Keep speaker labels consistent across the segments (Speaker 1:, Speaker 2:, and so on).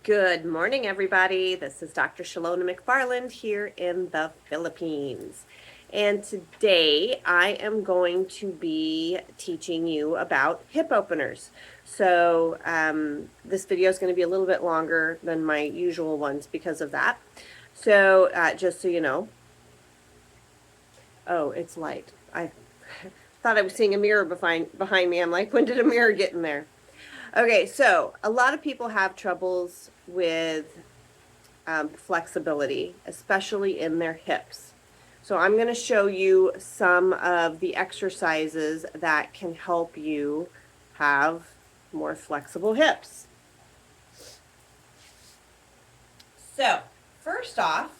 Speaker 1: Good morning, everybody. This is Dr. Shalona McFarland here in the Philippines. And today I am going to be teaching you about hip openers. So this video is going to be a little bit longer than my usual ones because of that. So just so you know, oh, it's light. I thought I was seeing a mirror behind me. I'm like, when did a mirror get in there? Okay, so a lot of people have troubles with flexibility, especially in their hips. So I'm going to show you some of the exercises that can help you have more flexible hips. So first off,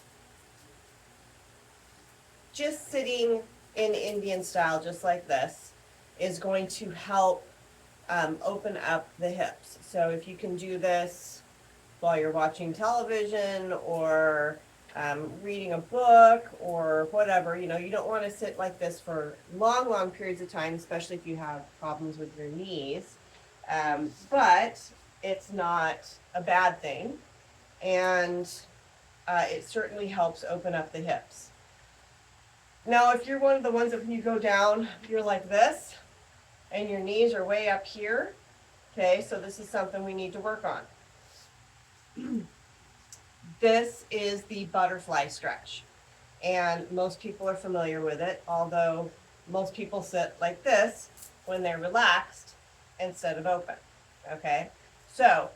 Speaker 1: just sitting in Indian style, just like this, is going to help open up the hips. So if you can do this while you're watching television or reading a book or whatever, you don't want to sit like this for long periods of time, especially if you have problems with your knees. But it's not a bad thing, and it certainly helps open up the hips. Now, if you're one of the ones that when you go down, you're like this, and your knees are way up here, okay, so this is something we need to work on. This is the butterfly stretch, and most people are familiar with it, although most people sit like this when they're relaxed instead of open, okay? So,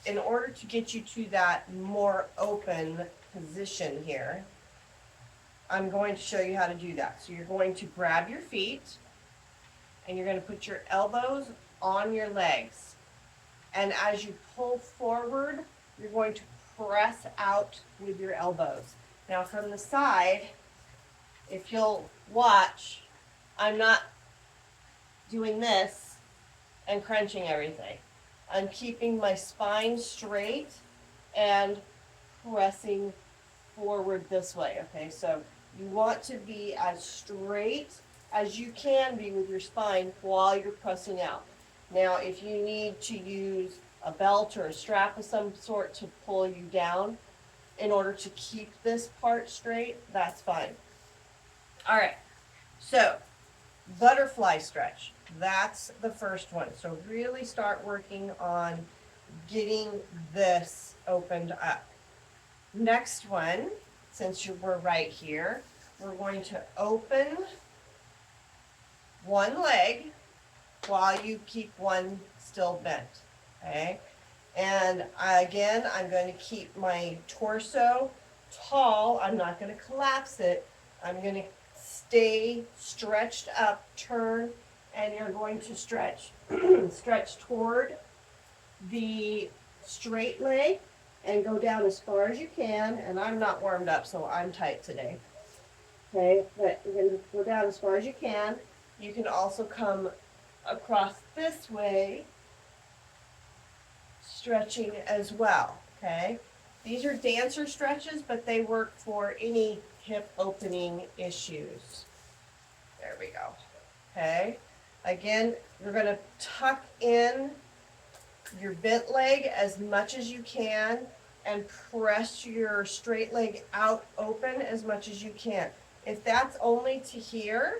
Speaker 1: in order to get you to that more open position here, I'm going to show you how to do that. So you're going to grab your feet, and you're going to put your elbows on your legs. And as you pull forward, you're going to press out with your elbows. Now from the side, if you'll watch, I'm not doing this and crunching everything. I'm keeping my spine straight and pressing forward this way, okay? So you want to be as straight as you can be with your spine while you're pressing out. Now, if you need to use a belt or a strap of some sort to pull you down in order to keep this part straight, that's fine. All right, so butterfly stretch, that's the first one. So really start working on getting this opened up. Next one, since we're right here, we're going to open one leg while you keep one still bent, okay? And again, I'm going to keep my torso tall. I'm not going to collapse it. I'm going to stay stretched up, turn, and you're going to stretch, stretch toward the straight leg and go down as far as you can. And I'm not warmed up, so I'm tight today. Okay, but you're going to go down as far as you can. You can also come across this way, stretching as well, okay? These are dancer stretches, but they work for any hip opening issues. There we go, okay? Again, you're gonna tuck in your bent leg as much as you can and press your straight leg out open as much as you can. If that's only to here,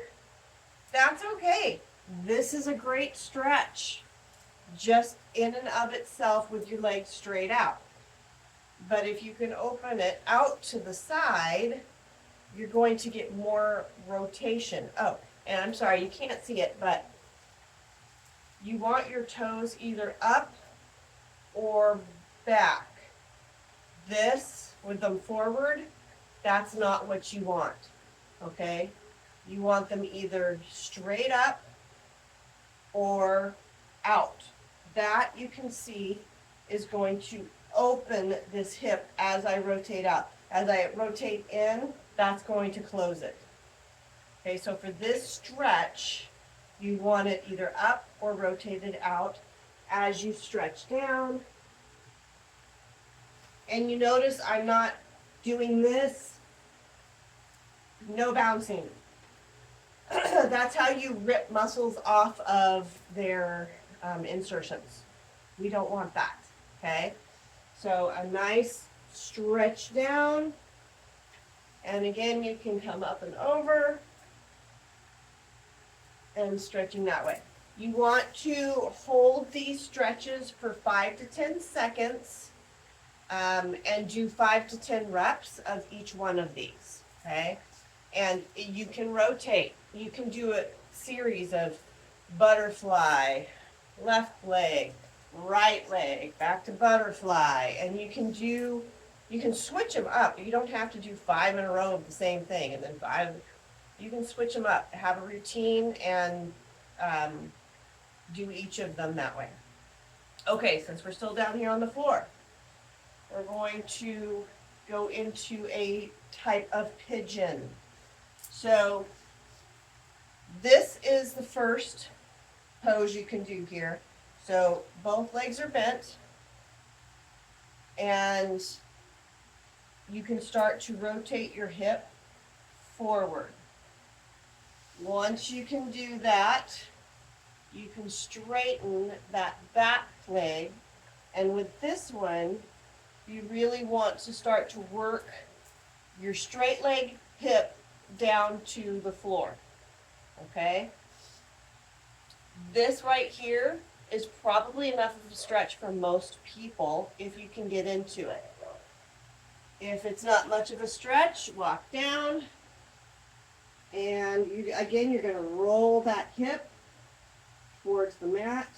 Speaker 1: that's okay. This is a great stretch, just in and of itself with your legs straight out. But if you can open it out to the side, you're going to get more rotation. Oh, and I'm sorry, you can't see it, but you want your toes either up or back. This, with them forward, that's not what you want, okay? You want them either straight up or out. That, you can see, is going to open this hip as I rotate out. As I rotate in, that's going to close it. Okay, so for this stretch, you want it either up or rotated out as you stretch down. And you notice I'm not doing this, no bouncing. That's how you rip muscles off of their insertions. We don't want that, okay? So a nice stretch down. And again, you can come up and over and stretching that way. You want to hold these stretches for 5 to 10 seconds and do 5 to 10 reps of each one of these, okay? And you can rotate. You can do a series of butterfly, left leg, right leg, back to butterfly, and you can switch them up. You don't have to do 5 in a row of the same thing and then 5. You can switch them up, have a routine, and do each of them that way. Okay, since we're still down here on the floor, we're going to go into a type of pigeon. So this is the first pose you can do here. So both legs are bent, and you can start to rotate your hip forward. Once you can do that, you can straighten that back leg, and with this one, you really want to start to work your straight leg hip down to the floor, okay? This right here is probably enough of a stretch for most people if you can get into it. If it's not much of a stretch, walk down, and again, you're going to roll that hip towards the mat.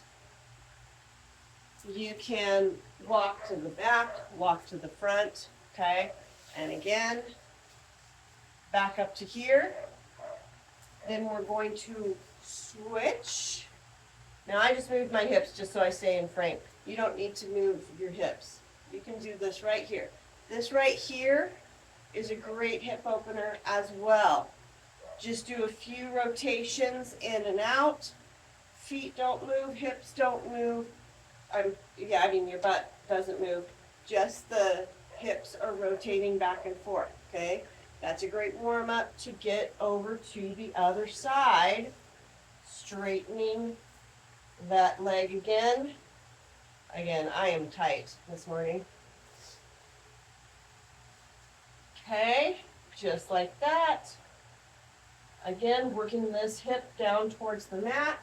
Speaker 1: You can walk to the back, walk to the front, okay? And again, back up to here. Then we're going to switch. Now I just moved my hips just so I stay in frame. You don't need to move your hips. You can do this right here. This right here is a great hip opener as well. Just do a few rotations in and out. Feet don't move, hips don't move. Your butt doesn't move. Just the hips are rotating back and forth, okay? That's a great warm-up to get over to the other side. Straightening that leg again. Again, I am tight this morning. Okay, just like that. Again, working this hip down towards the mat,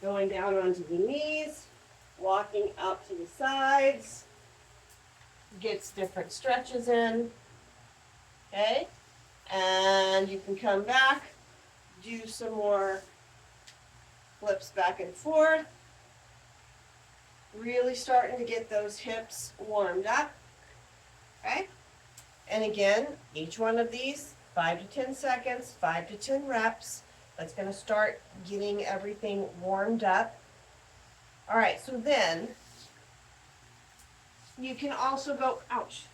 Speaker 1: going down onto the knees, walking out to the sides, gets different stretches in, okay? And you can come back, do some more flips back and forth, really starting to get those hips warmed up, okay? And again, each one of these, 5 to 10 seconds, 5 to 10 reps. That's going to start getting everything warmed up. All right, so then you can also go, ouch,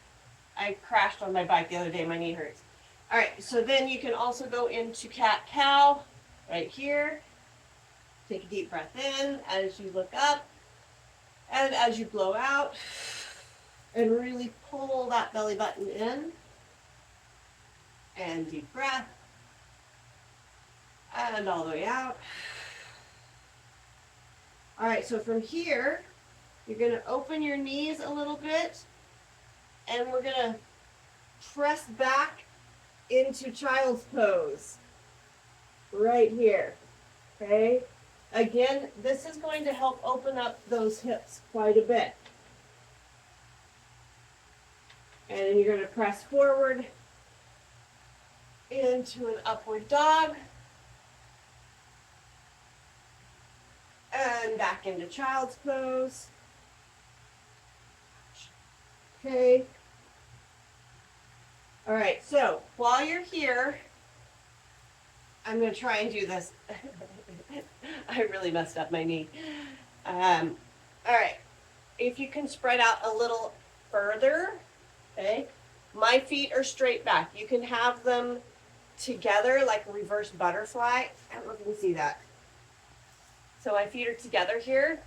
Speaker 1: I crashed on my bike the other day, my knee hurts. All right, so then you can also go into cat-cow right here. Take a deep breath in as you look up and as you blow out, and really pull that belly button in. And deep breath. And all the way out. All right, so from here, you're going to open your knees a little bit, and we're going to press back into child's pose right here, okay? Again, this is going to help open up those hips quite a bit. And then you're going to press forward into an upward dog. And back into child's pose. Okay. All right, so while you're here, I'm going to try and do this. I really messed up my knee. All right, if you can spread out a little further, okay? My feet are straight back. You can have them together like a reverse butterfly. I don't know if you can see that. So my feet are together here.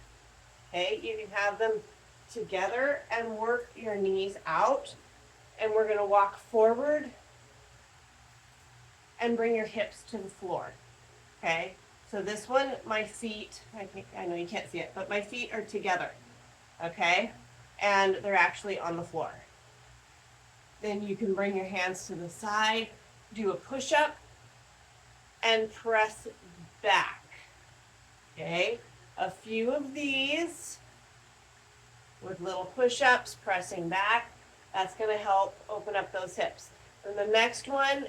Speaker 1: Okay, you can have them together and work your knees out. And we're going to walk forward and bring your hips to the floor. Okay, so this one, my feet, I know you can't see it, but my feet are together. Okay, and they're actually on the floor. Then you can bring your hands to the side, do a push-up, and press back. Okay, a few of these with little push-ups, pressing back. That's going to help open up those hips. And the next one,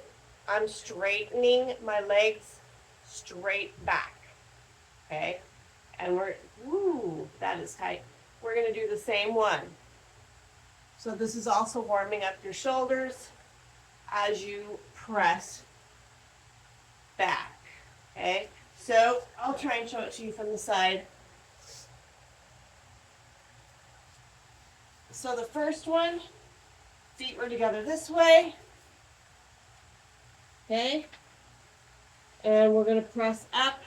Speaker 1: I'm straightening my legs straight back. Okay, and that is tight. We're going to do the same one. So this is also warming up your shoulders as you press back. Okay, so I'll try and show it to you from the side. So the first one, feet were together this way. Okay, and we're going to press up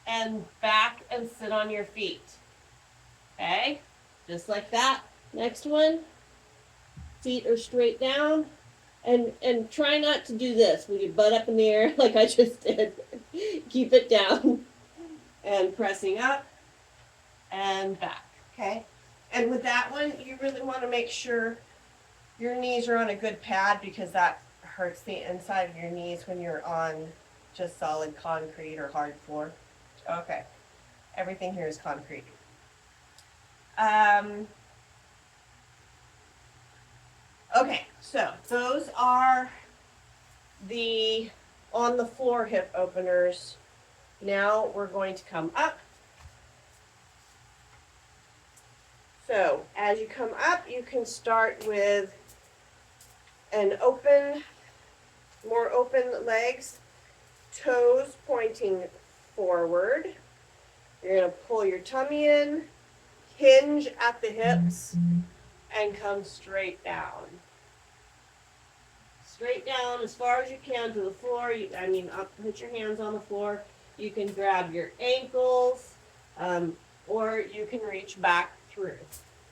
Speaker 1: and back and sit on your feet. Okay, just like that. Next one, feet are straight down, and try not to do this with your butt up in the air like I just did. Keep it down and pressing up and back. Okay, and with that one, you really want to make sure your knees are on a good pad, because that hurts the inside of your knees when you're on just solid concrete or hard floor. Okay, everything here is concrete. Okay, so those are the on the floor hip openers. Now we're going to come up. So as you come up, you can start with an more open legs, toes pointing forward. You're going to pull your tummy in, hinge at the hips, and come straight down. Straight down as far as you can to the floor. Put your hands on the floor. You can grab your ankles, or you can reach back through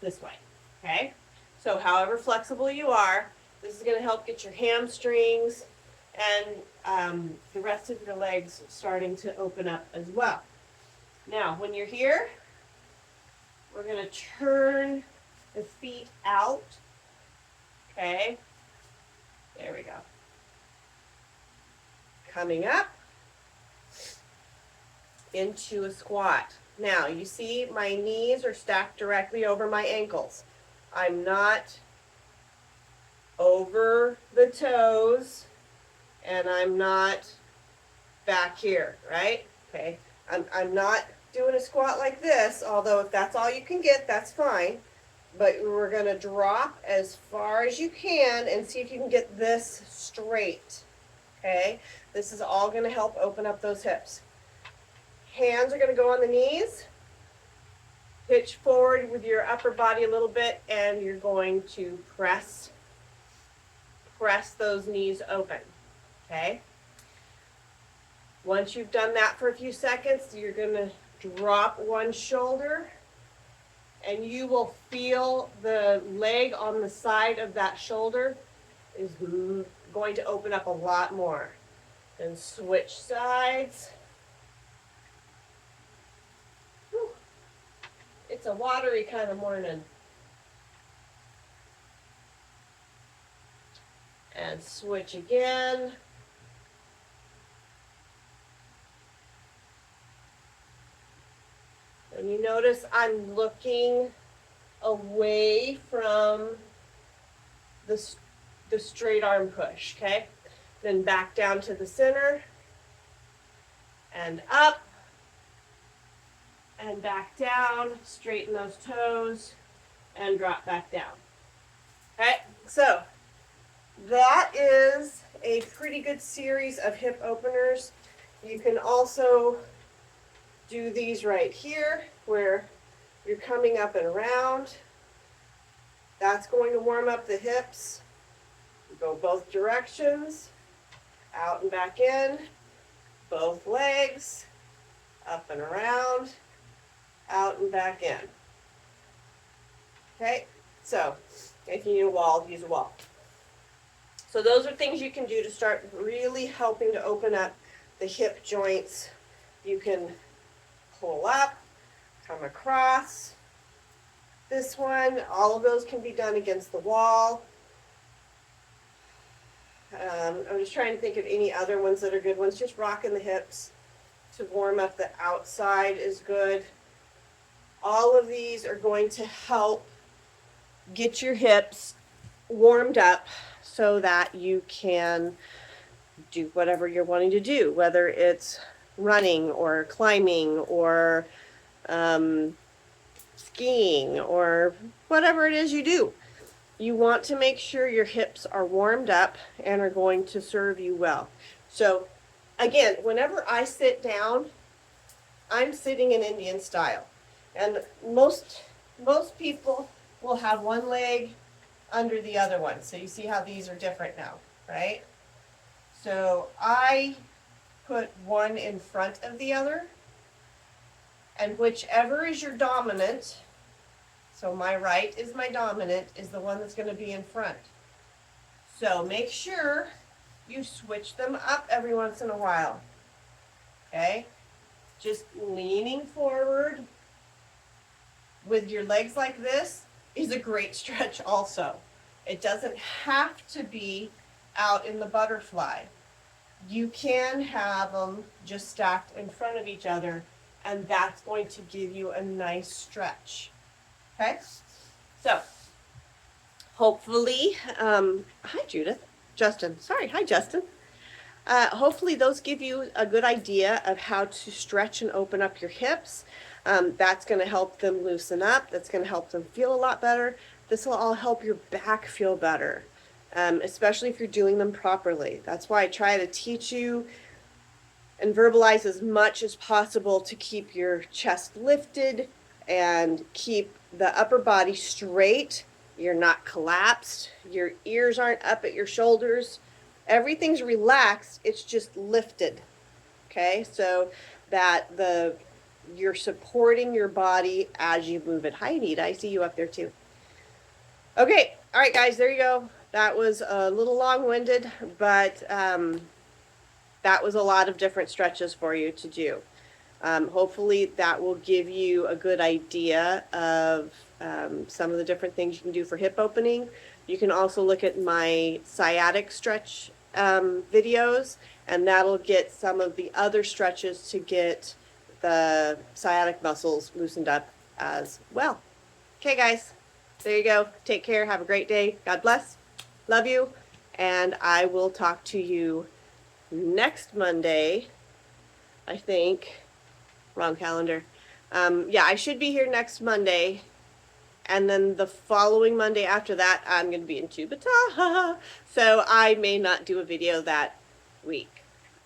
Speaker 1: this way. Okay? So however flexible you are, this is going to help get your hamstrings and the rest of your legs starting to open up as well. Now, when you're here, we're going to turn the feet out. Okay? There we go. Coming up into a squat. Now, you see my knees are stacked directly over my ankles. I'm not over the toes, and I'm not back here, right? Okay. I'm not doing a squat like this, although if that's all you can get, that's fine. But we're going to drop as far as you can and see if you can get this straight. Okay? This is all going to help open up those hips. Hands are going to go on the knees. Pitch forward with your upper body a little bit, and you're going to press those knees open. Okay? Once you've done that for a few seconds, you're going to drop one shoulder, and you will feel the leg on the side of that shoulder is going to open up a lot more. Then switch sides. Whew. It's a watery kind of morning. And switch again. And you notice I'm looking away from the straight arm push, okay? Then back down to the center, and up, and back down, straighten those toes, and drop back down. Okay, so that is a pretty good series of hip openers. You can also do these right here where you're coming up and around. That's going to warm up the hips. You go both directions, out and back in, both legs, up and around, out and back in. Okay, so if you need a wall, use a wall. So those are things you can do to start really helping to open up the hip joints. You can pull up, come across, This one, all of those can be done against the wall. I'm just trying to think of any other ones that are good ones. Just rocking the hips to warm up the outside is good. All of these are going to help get your hips warmed up so that you can do whatever you're wanting to do, whether it's running or climbing or skiing or whatever it is you do. You want to make sure your hips are warmed up and are going to serve you well. So again, whenever I sit down, I'm sitting in Indian style. And most people will have one leg under the other one. So you see how these are different now, right? So I put one in front of the other, and whichever is your dominant, so my right is my dominant, is the one that's going to be in front. So make sure you switch them up every once in a while. Okay? Just leaning forward with your legs like this is a great stretch also. It doesn't have to be out in the butterfly. You can have them just stacked in front of each other, and that's going to give you a nice stretch. Okay? So, hopefully, hi Judith, Justin, sorry, hi Justin. Hopefully those give you a good idea of how to stretch and open up your hips. That's going to help them loosen up. That's going to help them feel a lot better. This will all help your back feel better, especially if you're doing them properly. That's why I try to teach you and verbalize as much as possible to keep your chest lifted and keep the upper body straight. You're not collapsed. Your ears aren't up at your shoulders. Everything's relaxed. It's just lifted. Okay, so that you're supporting your body as you move it. Hi, Anita. I see you up there too. Okay, all right, guys, there you go. That was a little long-winded, but that was a lot of different stretches for you to do. Hopefully that will give you a good idea of some of the different things you can do for hip opening. You can also look at my sciatic stretch videos, and that'll get some of the other stretches to get the sciatic muscles loosened up as well. Okay, guys, there you go. Take care. Have a great day. God bless. Love you. And I will talk to you next Monday, I think. Wrong calendar. Yeah, I should be here next Monday. And then the following Monday after that, I'm going to be in Chubata. So I may not do a video that week.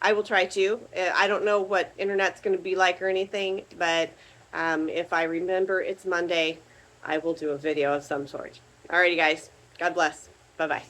Speaker 1: I will try to. I don't know what internet's going to be like or anything, but if I remember it's Monday, I will do a video of some sort. Alrighty, guys. God bless. Bye-bye.